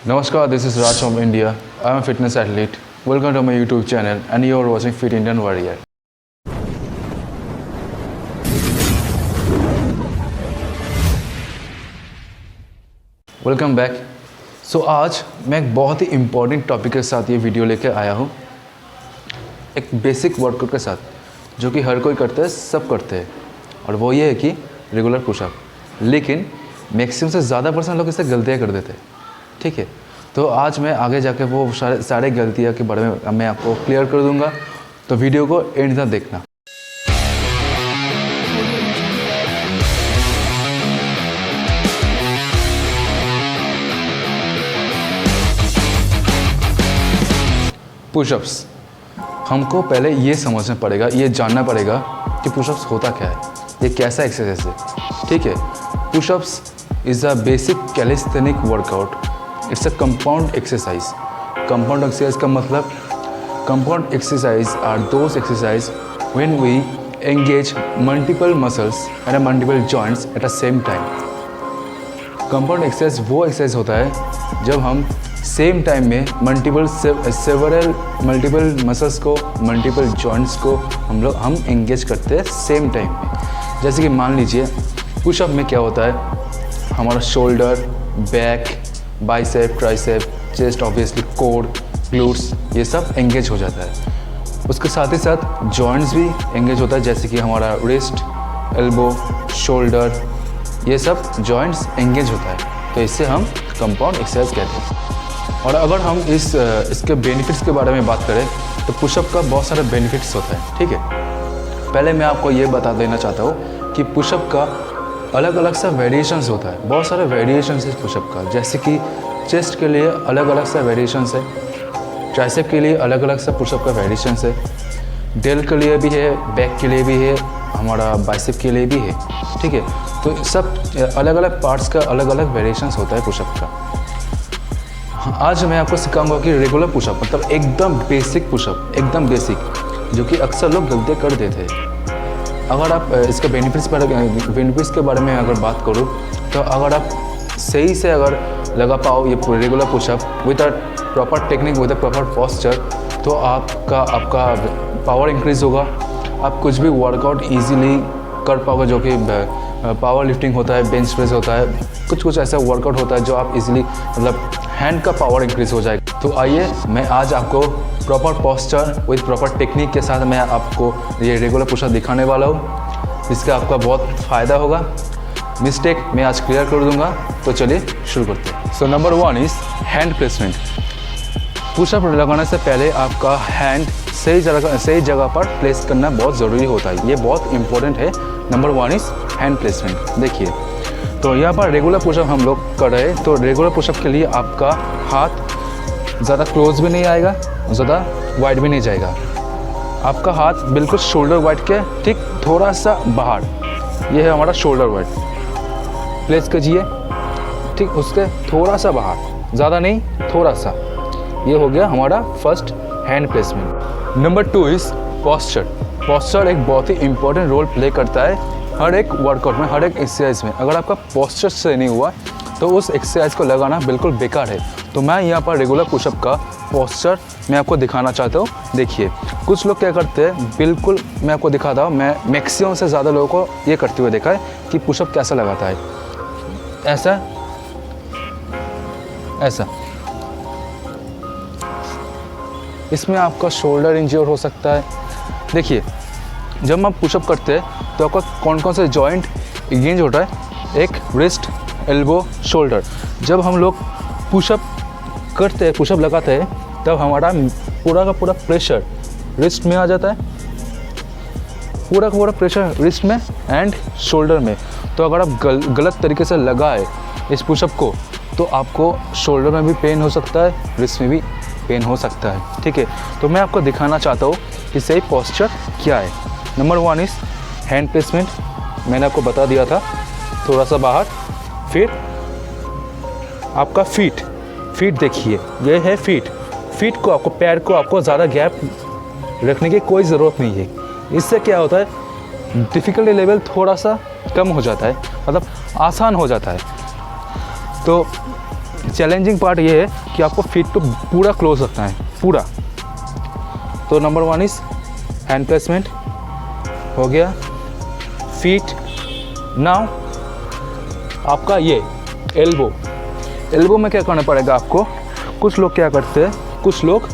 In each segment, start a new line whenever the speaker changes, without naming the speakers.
Namaskar, this is Raj from India. I am a fitness athlete. Welcome to my YouTube channel and you are watching Fit Indian Warrior. Welcome back. आज मैं एक बहुत ही important topic के साथ ये video लेकर आया हूँ, एक बेसिक वर्कआउट के साथ जो कि हर कोई करता है, सब करते हैं, और वो ये है कि रेगुलर पुशअप। लेकिन मैक्सिमम से ज़्यादा % लोग इससे गलतियाँ कर देते हैं। ठीक है, तो आज मैं आगे जाके वो सारे गलतियाँ के बारे में मैं आपको क्लियर कर दूँगा, तो वीडियो को एंड तक देखना। पुशअप्स, हमको पहले ये समझना पड़ेगा, ये जानना पड़ेगा कि पुशअप्स होता क्या है, ये कैसा एक्सरसाइज है। ठीक है, pushups is a basic calisthenic workout. It's a compound exercise. Compound exercise का मतलब, compound exercise are those exercise when we engage multiple muscles and multiple joints at a same time. Compound exercise वो exercise होता है जब हम same time में multiple muscles को, multiple joints को हम एंगेज करते हैं सेम टाइम में। जैसे कि मान लीजिए पुशअप में क्या होता है, हमारा shoulder, back, bicep, tricep, chest, obviously core, glutes, ये सब एंगेज हो जाता है। उसके साथ ही साथ जॉइंट्स भी एंगेज होता है, जैसे कि हमारा रिस्ट, एल्बो, शोल्डर, ये सब जॉइंट्स एंगेज होता है। तो इससे हम कंपाउंड एक्सरसाइज कहते हैं। और अगर हम इसके बेनिफिट्स के बारे में बात करें तो पुशअप का बहुत सारे बेनिफिट्स होता है। ठीक है, पहले मैं आपको ये बता देना चाहता हूँ कि पुशअप का अलग अलग सा वेरिएशंस होता है। बहुत सारे वेरिएशंस है पुशअप का, जैसे कि चेस्ट के लिए अलग अलग सा वेरिएशंस है, ट्राइसेप के लिए अलग अलग सा पुशअप का वेरिएशंस है, डेल के लिए भी है, बैक के लिए भी है, हमारा बाइसेप के लिए भी है। ठीक है, तो सब अलग अलग पार्ट्स का अलग अलग वेरिएशंस होता है पुशअप का। आज मैं आपको सिखाऊंगा कि रेगुलर पुशअप मतलब एकदम बेसिक पुशअप, एकदम बेसिक, जो कि अक्सर लोग गलती कर देते हैं। अगर आप इसके बेनिफिट्स के बारे में अगर बात करूँ तो अगर आप सही से अगर लगा पाओ ये regular pushup with a proper technique, with a proper posture, तो आपका पावर इंक्रीज़ होगा। आप कुछ भी वर्कआउट इजीली कर पाओगे, जो कि पावर लिफ्टिंग होता है, बेंच प्रेस होता है, कुछ ऐसा वर्कआउट होता है जो आप इजीली मतलब हैंड का पावर इंक्रीज़ हो जाएगा। तो आइए मैं आज आपको proper posture with proper technique के साथ मैं आपको ये रेगुलर पुशअप दिखाने वाला हूँ, जिसका आपका बहुत फ़ायदा होगा। मिस्टेक मैं आज क्लियर कर दूंगा। तो चलिए शुरू करते हैं। So number 1 is hand placement. Pushup लगाने से पहले आपका हैंड सही जगह पर प्लेस करना बहुत ज़रूरी होता है। ये बहुत इंपॉर्टेंट है। Number 1 is hand placement. देखिए, तो यहाँ पर रेगुलर पुशअप हम लोग कर रहे हैं, तो रेगुलर पुशअप के लिए आपका हाथ ज़्यादा क्लोज भी नहीं आएगा, ज़्यादा वाइड भी नहीं जाएगा। आपका हाथ बिल्कुल शोल्डर वाइड के ठीक थोड़ा सा बाहर, ये है हमारा शोल्डर वाइड, प्लेस कीजिए। ठीक उसके थोड़ा सा बाहर, ज़्यादा नहीं, थोड़ा सा। ये हो गया हमारा first hand placement. Number 2 is posture. Posture एक बहुत ही इंपॉर्टेंट रोल प्ले करता है हर एक वर्कआउट में, हर एक एक्सरसाइज में। अगर आपका पोस्चर से नहीं हुआ तो उस एक्सरसाइज को लगाना बिल्कुल बेकार है। तो मैं यहाँ पर रेगुलर पुशअप का पोस्चर मैं आपको दिखाना चाहता हूँ। देखिए, कुछ लोग क्या करते हैं, बिल्कुल मैं आपको दिखाता हूँ। मैं मैक्सिमम से ज़्यादा लोगों को ये करते हुए देखा है कि पुशअप कैसा लगाता है। ऐसा ऐसा, इसमें आपका शोल्डर इंज्योर हो सकता है। देखिए, जब हम पुशअप करते हैं तो आपका कौन कौन से जॉइंट एंगेज होता है, एक रिस्ट, एल्बो, शोल्डर। जब हम लोग पुशअप करते हैं, पुशअप लगाते हैं, तब हमारा पूरा का पूरा प्रेशर रिस्ट में आ जाता है, पूरा का पूरा प्रेशर रिस्ट में एंड शोल्डर में। तो अगर आप गलत तरीके से लगाए इस पुशअप को तो आपको शोल्डर में भी पेन हो सकता है, रिस्ट में भी पेन हो सकता है। ठीक है, तो मैं आपको दिखाना चाहता हूँ कि सही पोस्चर क्या है। Number 1 is hand placement. मैंने आपको बता दिया था, थोड़ा सा बाहर। फिर आपका फीट देखिए, ये है फीट को आपको, पैर को आपको ज़्यादा गैप रखने की कोई ज़रूरत नहीं है। इससे क्या होता है, डिफ़िकल्टी लेवल थोड़ा सा कम हो जाता है, मतलब आसान हो जाता है। तो चैलेंजिंग पार्ट ये है कि आपको फीट को पूरा क्लोज रखना है, पूरा। तो नंबर 1 इज़ हैंड प्लेसमेंट हो गया, फीट। नाउ आपका ये एल्बो में क्या करना पड़ेगा आपको। कुछ लोग क्या करते हैं, कुछ लोग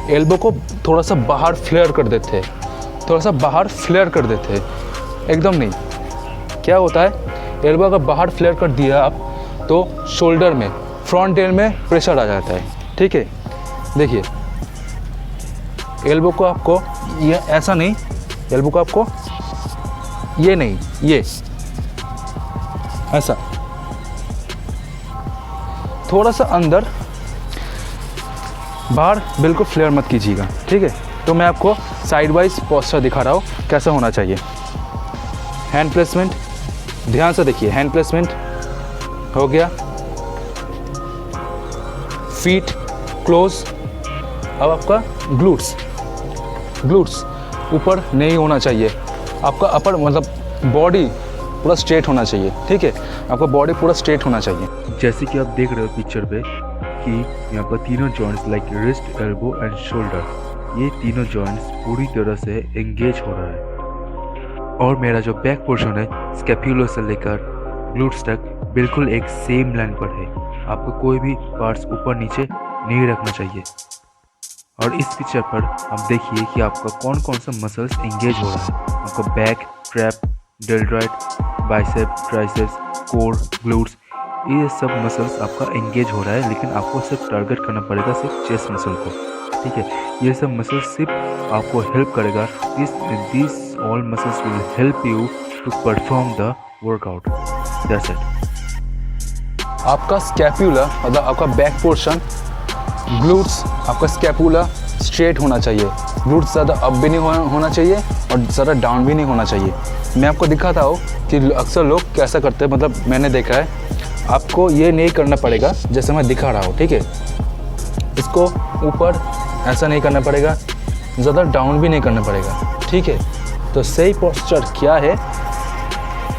एल्बो को थोड़ा सा बाहर फ्लेयर कर देते हैं, एकदम नहीं। क्या होता है, एल्बो अगर बाहर फ्लेयर कर दिया आप तो शोल्डर में, फ्रंट एल में प्रेशर आ जाता है, ठीक है। देखिए एल्बो को आपको ये ऐसा नहीं, एल्बो को आपको ये नहीं, ये ऐसा थोड़ा सा अंदर, बाहर बिल्कुल फ्लेयर मत कीजिएगा, ठीक है। तो मैं आपको साइड वाइज पोस्चर दिखा रहा हूँ कैसा होना चाहिए। हैंड प्लेसमेंट, ध्यान से देखिए, हैंड प्लेसमेंट हो गया, फीट क्लोज। अब आपका ग्लूट्स ऊपर नहीं होना चाहिए, आपका अपर मतलब बॉडी पूरा स्ट्रेट होना चाहिए, ठीक है। आपका बॉडी पूरा स्ट्रेट होना चाहिए।
जैसे कि आप देख रहे हो पिक्चर पे कि यहाँ पर तीनों joints like wrist, elbow and shoulder, ये तीनों जॉइंट्स पूरी तरह से एंगेज हो रहा है। और मेरा जो बैक पोर्शन है स्कैपुला से लेकर ग्लूट्स तक बिल्कुल एक सेम लाइन पर है। आपको कोई भी पार्ट्स ऊपर नीचे नहीं रखना चाहिए। और इस पिक्चर पर आप देखिए कि आपका कौन कौन सा मसल्स एंगेज हो रहा है। आपका back, trap, deltoid, bicep, triceps, core, glutes, ये सब मसल्स आपका एंगेज हो रहा है। लेकिन आपको सिर्फ टारगेट करना पड़ेगा सिर्फ चेस्ट मसल को, ठीक है। ये सब मसल्स सिर्फ आपको हेल्प करेगा। This all muscles will help you to perform the workout. That's it.
आपका स्कैपुला मतलब आपका बैक पोर्शन, ग्लूट्स, आपका स्कैपुला स्ट्रेट होना चाहिए। ग्लूट्स ज़्यादा अप भी नहीं होना चाहिए और ज़्यादा डाउन भी नहीं होना चाहिए। मैं आपको दिखाता हूँ कि अक्सर लोग कैसा करते हैं, मतलब मैंने देखा है। आपको ये नहीं करना पड़ेगा जैसे मैं दिखा रहा हूँ, ठीक है। इसको ऊपर ऐसा नहीं करना पड़ेगा, ज़्यादा डाउन भी नहीं करना पड़ेगा, ठीक है। तो सही पोस्चर क्या है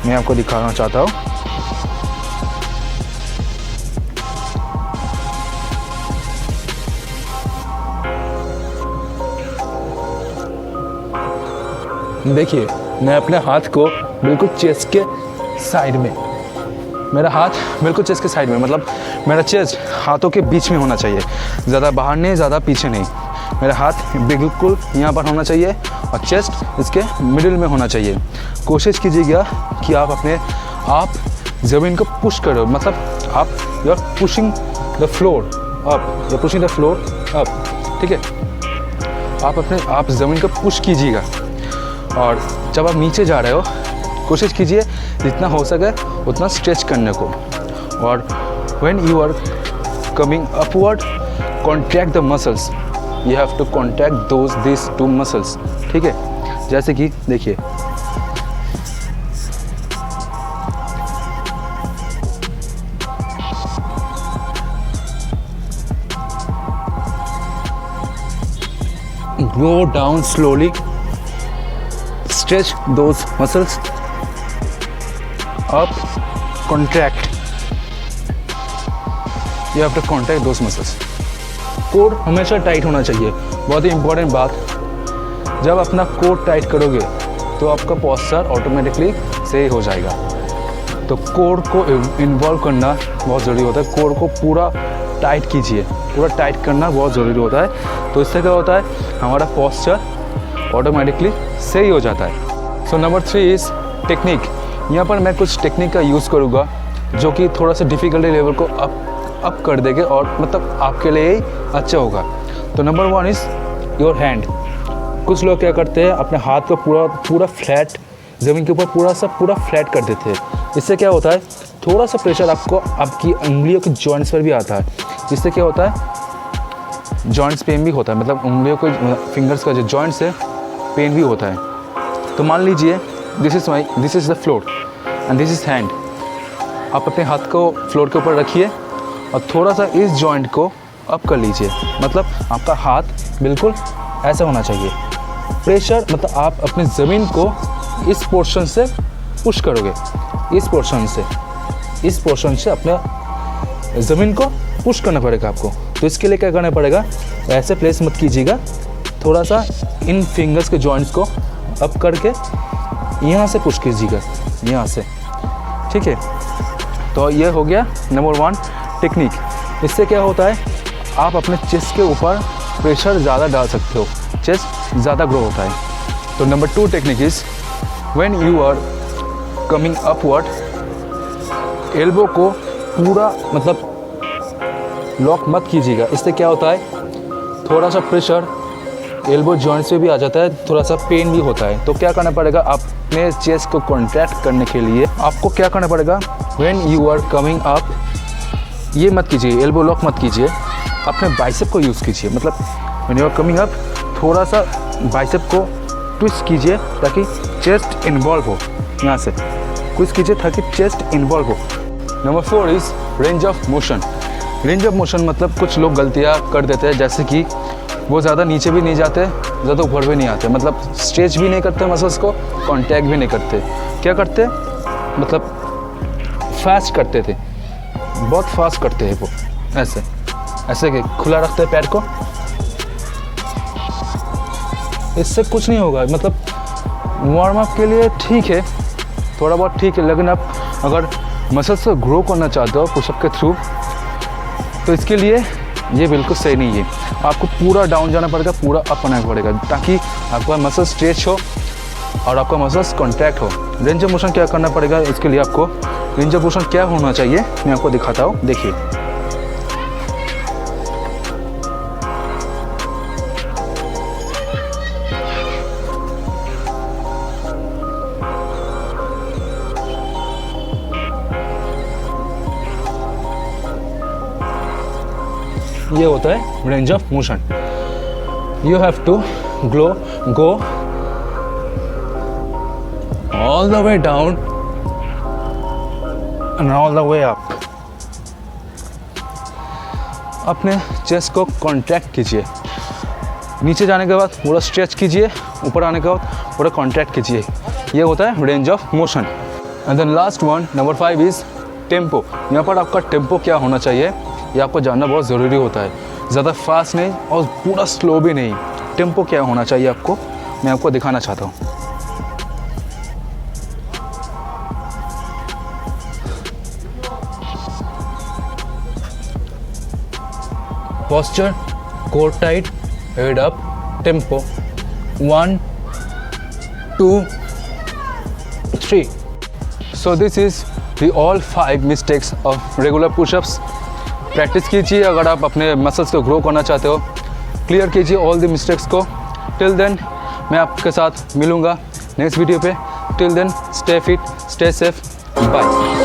मैं आपको दिखाना चाहता हूँ। देखिए मैं अपने हाथ को बिल्कुल चेस्ट के साइड में, मेरा हाथ बिल्कुल चेस्ट के साइड में, मतलब मेरा चेस्ट हाथों के बीच में होना चाहिए, ज़्यादा बाहर नहीं, ज़्यादा पीछे नहीं। मेरा हाथ बिल्कुल यहाँ पर होना चाहिए और चेस्ट इसके मिडिल में होना चाहिए। कोशिश कीजिएगा कि आप ज़मीन को पुश करो, मतलब आप you are pushing the floor up, you pushing the floor up, ठीक है। आप ज़मीन को पुश कीजिएगा। और जब आप नीचे जा रहे हो कोशिश कीजिए जितना हो सके उतना स्ट्रेच करने को। और when you are coming upward, contract the muscles, you have to contract this two muscles, ठीक है। जैसे कि देखिए go down slowly, stretch those muscles up, contract, you have to contract those muscles। Core हमेशा tight होना चाहिए, बहुत ही important बात। जब अपना कोर टाइट करोगे तो आपका पोस्चर ऑटोमेटिकली सही हो जाएगा। तो कोर को इन्वॉल्व करना बहुत ज़रूरी होता है। कोर को पूरा टाइट कीजिए, पूरा टाइट करना बहुत ज़रूरी होता है। तो इससे क्या होता है, हमारा पोस्चर ऑटोमेटिकली सही हो जाता है। So number 3 is technique. यहाँ पर मैं कुछ टेक्निक का यूज़ करूँगा जो कि थोड़ा सा डिफ़िकल्टी लेवल को अप कर देंगे और मतलब आपके लिए ही अच्छा होगा। तो नंबर 1 इज़ योर हैंड। कुछ लोग क्या करते हैं, अपने हाथ को पूरा फ्लैट ज़मीन के ऊपर पूरा फ्लैट कर देते हैं। इससे क्या होता है, थोड़ा सा प्रेशर आपकी उंगलियों के जॉइंट्स पर भी आता है, जिससे क्या होता है, जॉइंट्स पेन भी होता है, मतलब उंगलियों के फिंगर्स का जो जॉइंट्स है पेन भी होता है। तो मान लीजिए this is the floor and this is hand. आप अपने हाथ को फ्लोर के ऊपर रखिए और थोड़ा सा इस जॉइंट को अप कर लीजिए, मतलब आपका हाथ बिल्कुल ऐसा होना चाहिए। प्रेशर मतलब आप अपने ज़मीन को इस पोर्शन से पुश करोगे, इस पोर्शन से अपने ज़मीन को पुश करना पड़ेगा आपको। तो इसके लिए क्या करना पड़ेगा, ऐसे प्लेस मत कीजिएगा, थोड़ा सा इन फिंगर्स के जॉइंट्स को अप करके यहाँ से पुश कीजिएगा, यहाँ से, ठीक है। तो ये हो गया नंबर 1 टेक्निक। इससे क्या होता है, आप अपने चेस्ट के ऊपर प्रेशर ज़्यादा डाल सकते हो, चेस्ट ज़्यादा ग्रो होता है। तो number 2 technique is when you are coming upward, elbow को पूरा मतलब लॉक मत कीजिएगा। इससे क्या होता है, थोड़ा सा प्रेशर एल्बो जॉइंट्स पे भी आ जाता है, थोड़ा सा पेन भी होता है। तो क्या करना पड़ेगा, अपने चेस्ट को कॉन्ट्रैक्ट करने के लिए आपको क्या करना पड़ेगा, when you are coming up, ये मत कीजिए, एल्बो लॉक मत कीजिए, अपने बाइसेप को यूज़ कीजिए। मतलब when you are coming up, थोड़ा सा बाइसेप को ट्विस्ट कीजिए ताकि चेस्ट इन्वॉल्व हो, यहाँ से ट्विस्ट कीजिए ताकि चेस्ट इन्वॉल्व हो। Number 4 is range of motion. Range of motion मतलब कुछ लोग गलतियाँ कर देते हैं, जैसे कि वो ज़्यादा नीचे भी नहीं जाते, ज़्यादा ऊपर भी नहीं आते, मतलब स्ट्रेच भी नहीं करते मसल्स को, कांटेक्ट भी नहीं करते। क्या करते, मतलब फास्ट करते थे, बहुत फास्ट करते हैं वो, ऐसे ऐसे के खुला रखते हैं पैर को, इससे कुछ नहीं होगा। मतलब वार्म अप के लिए ठीक है, थोड़ा बहुत ठीक है, लेकिन आप अगर मसल्स को ग्रो करना चाहते हो पुशअप के थ्रू, तो इसके लिए ये बिल्कुल सही नहीं है। आपको पूरा डाउन जाना पड़ेगा, पूरा अप आना पड़ेगा, ताकि आपका मसल स्ट्रेच हो और आपका मसल्स कॉन्ट्रैक्ट हो। रेंज ऑफ मोशन क्या करना पड़ेगा, इसके लिए आपको रेंज ऑफ मोशन क्या होना चाहिए मैं आपको दिखाता हूँ, देखिए। ये होता है range of motion. You have to go all the way down and all the way up. अपने चेस्ट को कॉन्ट्रैक्ट कीजिए, नीचे जाने के बाद पूरा स्ट्रेच कीजिए, ऊपर आने के बाद पूरा कॉन्ट्रैक्ट कीजिए। ये होता है range of motion. And then last one, number 5 is tempo. यहाँ पर आपका टेम्पो क्या होना चाहिए, ये आपको जानना बहुत ज़रूरी होता है। ज़्यादा फास्ट नहीं और पूरा स्लो भी नहीं, टेम्पो क्या होना चाहिए आपको, मैं आपको दिखाना चाहता हूँ। Posture, core tight, head up, tempo 1 2 3। So this is the all 5 mistakes of regular push-ups। Practice कीजिए अगर आप अपने मसल्स को ग्रो करना चाहते हो, क्लियर कीजिए ऑल द मिस्टेक्स को। टिल देन मैं आपके साथ मिलूँगा नेक्स्ट वीडियो पे। Till then stay fit, stay safe, bye.